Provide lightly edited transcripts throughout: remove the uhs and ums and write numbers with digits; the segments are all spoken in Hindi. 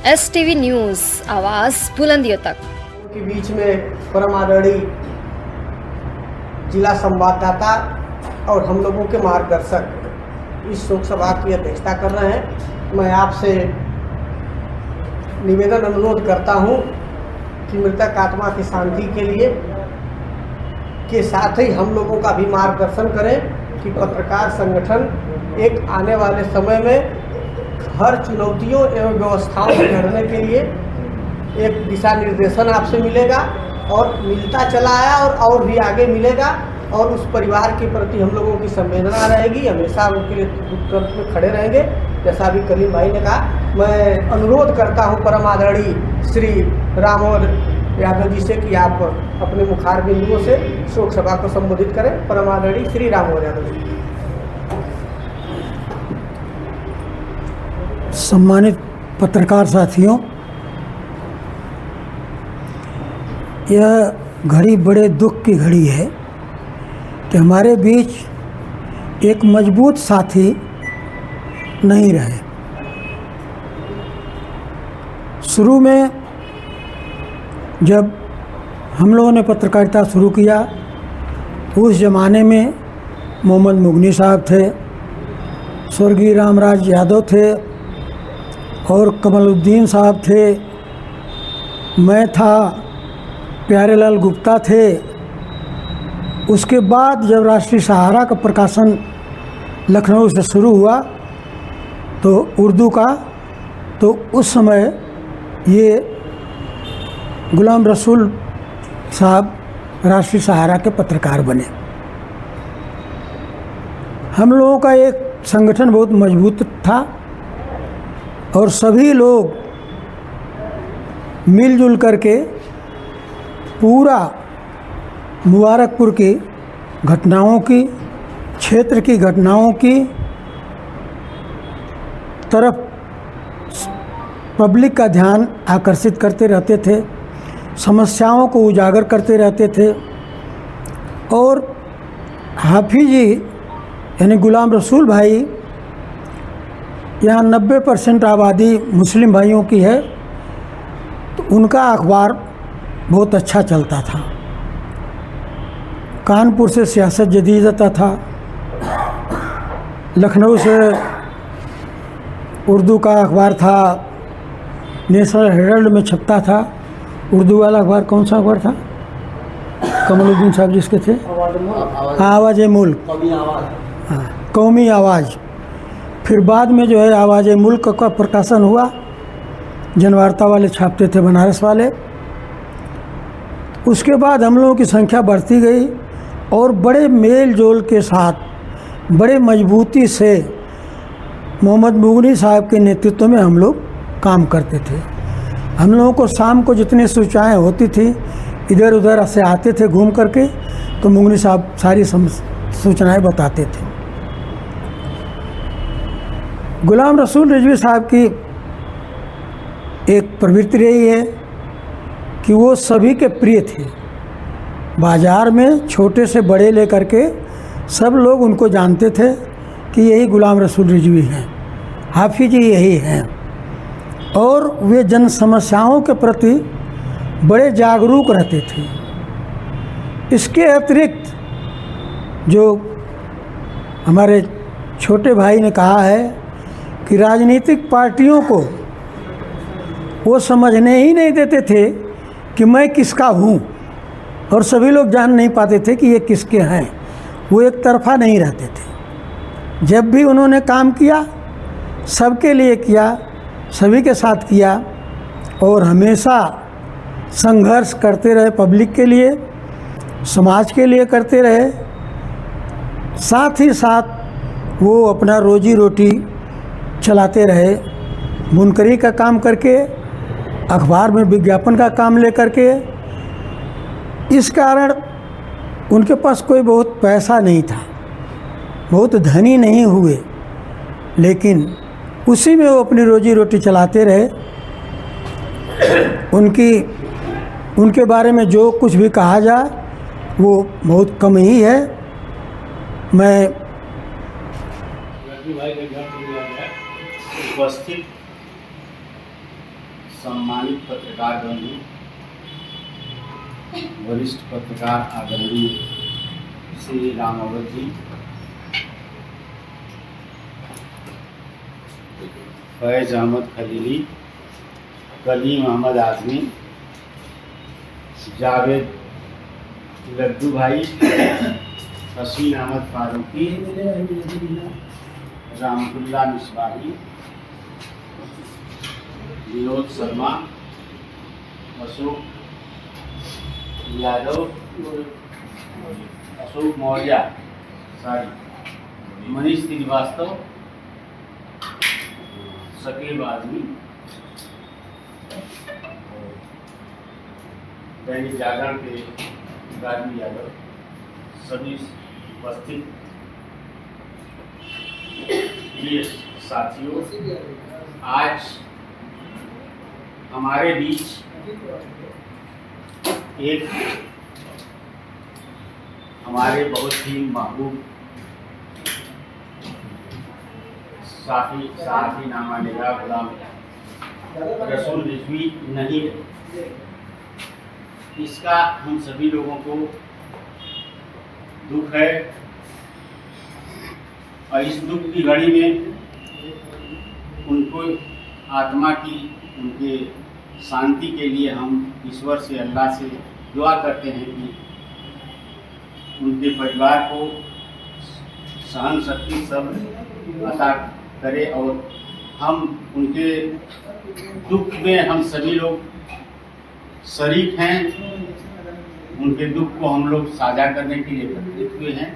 STV न्यूज़, आवाज़ बुलंदियों तक। के बीच में परम आदरणीय जिला संवाददाता और हम लोगों के मार्गदर्शक इस शोक सभा की अध्यक्षता कर रहे हैं। मैं आपसे निवेदन अनुरोध करता हूं कि मृतक आत्मा की शांति के लिए के साथ ही हम लोगों का भी मार्गदर्शन करें कि पत्रकार संगठन एक आने वाले समय में हर चुनौतियों एवं व्यवस्थाओं से लड़ने के लिए एक दिशा निर्देशन आपसे मिलेगा और मिलता चला आया और भी आगे मिलेगा। और उस परिवार के प्रति हम लोगों की संवेदना रहेगी, हमेशा उनके लिए दुख में खड़े रहेंगे। जैसा अभी करीम भाई ने कहा, मैं अनुरोध करता हूं परम आदरणीय श्री रामोद यादव जी से कि आप अपने मुखार बिंदुओं से शोक सभा को संबोधित करें। परम आदरणीय श्री रामोद यादव जी। सम्मानित पत्रकार साथियों, यह घड़ी बड़े दुख की घड़ी है कि हमारे बीच एक मजबूत साथी नहीं रहे। शुरू में जब हम लोगों ने पत्रकारिता शुरू किया तो उस ज़माने में मोहम्मद मुगनी साहब थे, स्वर्गीय रामराज यादव थे और कमलुद्दीन साहब थे, मैं था, प्यारेलाल गुप्ता थे। उसके बाद जब राष्ट्रीय सहारा का प्रकाशन लखनऊ से शुरू हुआ तो उर्दू का, तो उस समय ये गुलाम रसूल साहब राष्ट्रीय सहारा के पत्रकार बने। हम लोगों का एक संगठन बहुत मजबूत था और सभी लोग मिलजुल करके पूरा मुबारकपुर की घटनाओं की, क्षेत्र की घटनाओं की तरफ पब्लिक का ध्यान आकर्षित करते रहते थे, समस्याओं को उजागर करते रहते थे। और हाफिज जी यानी गुलाम रसूल भाई, यहाँ 90% आबादी मुस्लिम भाइयों की है, तो उनका अखबार बहुत अच्छा चलता था। कानपुर से सियासत जदीद आता था, लखनऊ से उर्दू का अखबार था, नेशनल हेराल्ड में छपता था। उर्दू वाला अखबार कौन सा अखबार था? कमलुद्दीन साहब जिसके थे, आवाज़ मुल्क, हाँ, कौमी आवाज़। फिर बाद में जो है आवाज़ मुल्क का प्रकाशन हुआ, जनवार्ता वाले छापते थे, बनारस वाले। उसके बाद हम लोगों की संख्या बढ़ती गई और बड़े मेल जोल के साथ, बड़े मजबूती से मोहम्मद मुगनी साहब के नेतृत्व में हम लोग काम करते थे। हम लोगों को शाम को जितनी सूचनाएं होती थी, इधर उधर से आते थे घूम करके, तो मुगनी साहब सारी सूचनाएं बताते थे। गुलाम रसूल रिजवी साहब की एक प्रवृत्ति रही है कि वो सभी के प्रिय थे। बाज़ार में छोटे से बड़े लेकर के सब लोग उनको जानते थे कि यही गुलाम रसूल रिजवी हैं, हाफिज जी यही हैं। और वे जन समस्याओं के प्रति बड़े जागरूक रहते थे। इसके अतिरिक्त जो हमारे छोटे भाई ने कहा है कि राजनीतिक पार्टियों को वो समझने ही नहीं देते थे कि मैं किसका हूँ, और सभी लोग जान नहीं पाते थे कि ये किसके हैं। वो एक तरफा नहीं रहते थे। जब भी उन्होंने काम किया, सबके लिए किया, सभी के साथ किया और हमेशा संघर्ष करते रहे, पब्लिक के लिए, समाज के लिए करते रहे। साथ ही साथ वो अपना रोजी रोटी चलाते रहे, मुनकरी का काम करके, अखबार में विज्ञापन का काम लेकर के। इस कारण उनके पास कोई बहुत पैसा नहीं था, बहुत धनी नहीं हुए, लेकिन उसी में वो अपनी रोजी रोटी चलाते रहे। उनके बारे में जो कुछ भी कहा जाए वो बहुत कम ही है। मैं उपस्थित सम्मानित पत्रकार बंधु, वरिष्ठ पत्रकार आदरणीय श्री राम अवध जी, फैज अहमद खलीली, कलीम अहमद आजमी, जावेद लड्डू भाई, हसीन अहमद फारूकी, रामतुल्ला मिसबाही, विनोद शर्मा, अशोक यादव, अशोक मौर्य, मनीष श्रीवास्तव, शकीब आजमी, दैनिक जागरण के राजू यादव, सभी उपस्थित प्रिय साथियों, आज हमारे बीच एक हमारे बहुत ही महबूब साथी नामा निगाह गुलाम रसूल रिजवी नहीं है। इसका हम सभी लोगों को दुख है और इस दुख की घड़ी में उनको आत्मा की उनके शांति के लिए हम ईश्वर से, अल्लाह से दुआ करते हैं कि उनके परिवार को सहन शक्ति सब अता करे और हम उनके दुख में हम सभी लोग शरीक हैं। उनके दुख को हम लोग साझा करने के लिए एकत्रित हुए हैं।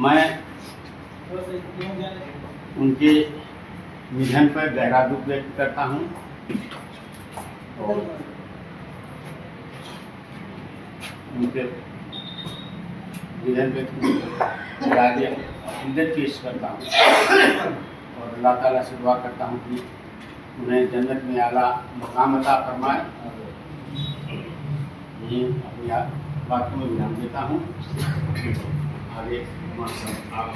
मैं उनके निधन पर गहरा दुख व्यक्त करता हूं और उनके निधन पर आगे अकीदत पेश करता हूं और अल्लाह ताला से दुआ करता हूं कि उन्हें जन्नत में आला मकाम अता फरमाए। ये अपनी बातों में विराम देता हूँ। आगे आप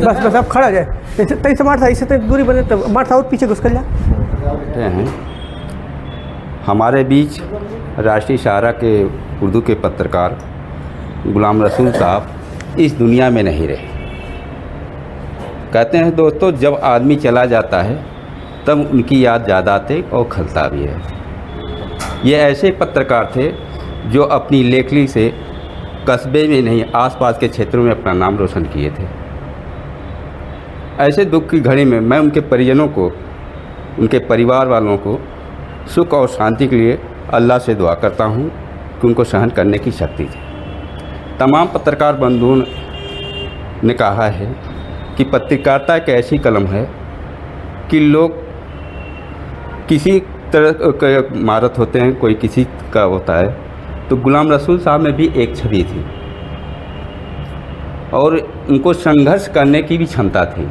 बस बस अब खड़ा जाए, तई से मार था, इससे तक दूरी बने, तब मार था और पीछे घुस कर जा। हैं हमारे बीच राष्ट्रीय सहारा के उर्दू के पत्रकार गुलाम रसूल साहब इस दुनिया में नहीं रहे। कहते हैं दोस्तों, जब आदमी चला जाता है तब उनकी याद ज़्यादा आती और खलता भी है। ये ऐसे पत्रकार थे जो अपनी लेखनी से कस्बे में नहीं, आसपास के क्षेत्रों में अपना नाम रोशन किए थे। ऐसे दुख की घड़ी में मैं उनके परिजनों को, उनके परिवार वालों को सुख और शांति के लिए अल्लाह से दुआ करता हूँ कि उनको सहन करने की शक्ति दे। तमाम पत्रकार बंधुओं ने कहा है कि पत्रकारिता एक ऐसी कलम है कि लोग किसी तरह के महारत होते हैं, कोई किसी का होता है, तो गुलाम रसूल साहब में भी एक छवि थी और उनको संघर्ष करने की भी क्षमता थी।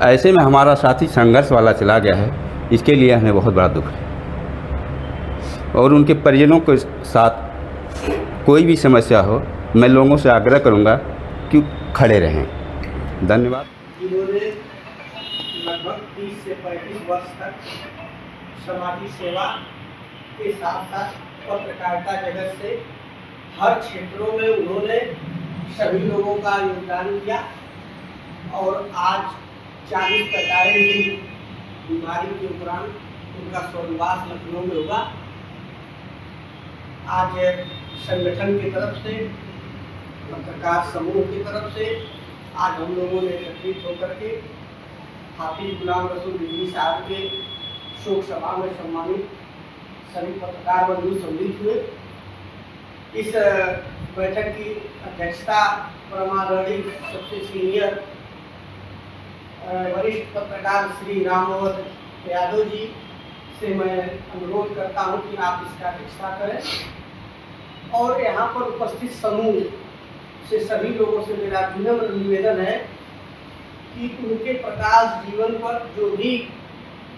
ऐसे में हमारा साथी संघर्ष वाला चला गया है, इसके लिए हमें बहुत बड़ा दुख है। और उनके परिजनों के साथ कोई भी समस्या हो, मैं लोगों से आग्रह करूंगा कि खड़े रहें। धन्यवाद। इन्होंने लगभग 30 से 35 वर्ष तक समाजी सेवा के साथ साथ पत्रकारिता जगत से हर क्षेत्रों में उन्होंने सभी लोगों का योगदान दिया और आज 40 पैंतालीस दिन बीमारी के उपरांत उनका स्वर्गवास लखनऊ में होगा। आज संगठन की तरफ से, पत्रकार समूह की तरफ से आज हम लोगों ने एकत्रित होकर के हाफिज गुलाम रसूल रिजवी साहब के शोक सभा में सम्मानित सभी पत्रकार बंधु सम्मिलित हुए। इस बैठक की अध्यक्षता परमादरणीय सबसे सीनियर वरिष्ठ पत्रकार श्री राम अवध यादव जी से मैं अनुरोध करता हूं कि आप इसका अध्यक्षता करें। और यहाँ पर उपस्थित समूह से सभी लोगों से मेरा विनम्र निवेदन है कि उनके प्रकाश जीवन पर जो भी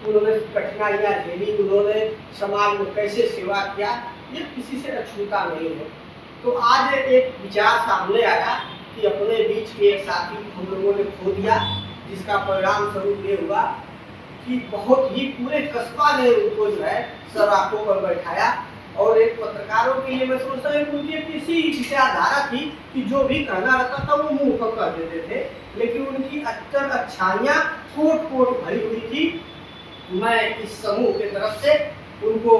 उन्होंने कठिनाइयाँ झेली, उन्होंने समाज में कैसे सेवा किया, ये किसी से अछूता नहीं है। तो आज एक विचार सामने आया कि अपने बीच के एक साथी हम लोगों ने खो दिया, जिसका परिणाम स्वरूप ये हुआ कि बहुत ही पूरे कस्बा ने उनको जो है सर आंखों पर बैठाया। और एक पत्रकारों के लिए मैं सोचता हूँ कि उनकी किसी विचारधारा थी कि जो भी कहना रहता था वो मुंह पर कह देते थे, लेकिन उनकी अक्सर अच्छाइयाँ कोट कोट भरी हुई थी। मैं इस समूह के तरफ से उनको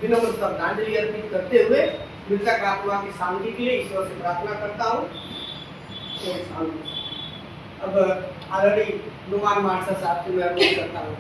विनम्र श्रद्धांजलि अर्पित करते हुए मृतक आत्मा की शांति के लिए ईश्वर से प्रार्थना करता हूँ। अब ऑलरेडी नुमान मानसा साहब से मैं अनुरोध करता हूँ।